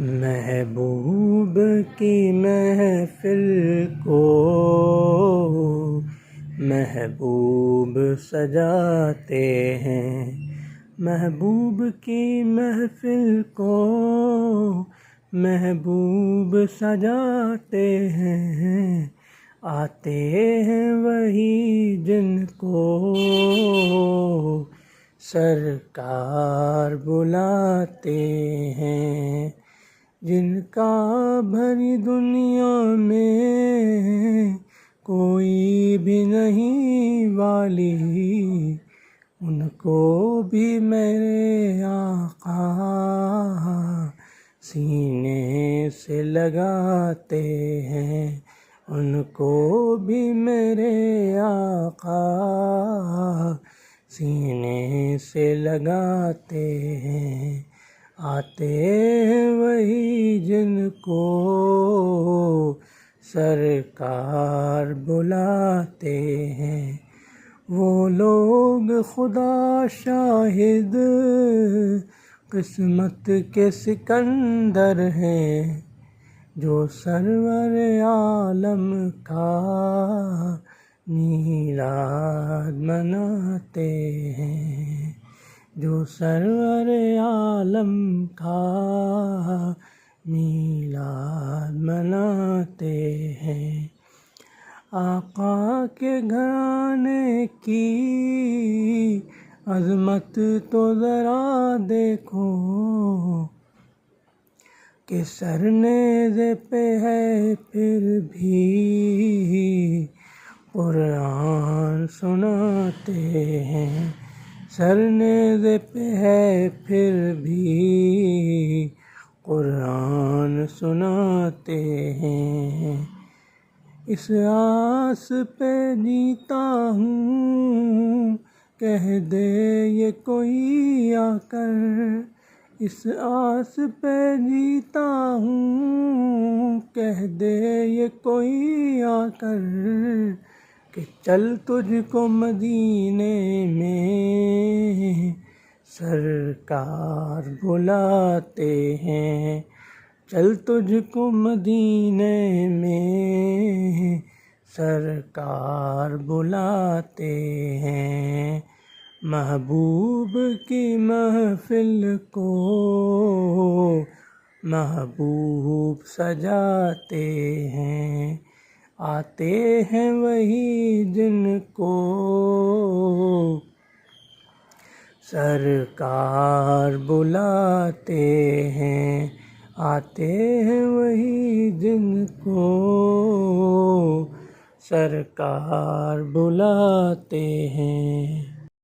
محبوب کی محفل کو محبوب سجاتے ہیں، محبوب کی محفل کو محبوب سجاتے ہیں، آتے ہیں وہی جن کو سرکار بلاتے ہیں، جن کا بھری دنیا میں کوئی بھی نہیں والی، ان کو بھی میرے آقا سینے سے لگاتے ہیں، ان کو بھی میرے آقا سینے سے لگاتے ہیں، آتے ہیں وہی جن کو سرکار بلاتے ہیں، وہ لوگ خدا شاہد قسمت کے سکندر ہیں، جو سرور عالم کا میلاد مناتے ہیں، جو سرور عالم کا میلاد مناتے ہیں، آقا کے گھرانے کی عظمت تو ذرا دیکھو کہ سر نیزے پہ ہے پھر بھی قرآن سناتے ہیں، سر نیزے پہ ہے پھر بھی قرآن سناتے ہیں، اس آس پہ جیتا ہوں کہہ دے یہ کوئی آ کر، اس آس پہ جیتا ہوں کہہ دے یہ کوئی آ کر، کہ چل تجھ کو مدینے میں سرکار بلاتے ہیں، چل تجھ کو مدینے میں سرکار بلاتے ہیں، محبوب کی محفل کو محبوب سجاتے ہیں، آتے ہیں وہی جن کو سرکار بلاتے ہیں، آتے ہیں وہی جن کو سرکار بلاتے ہیں۔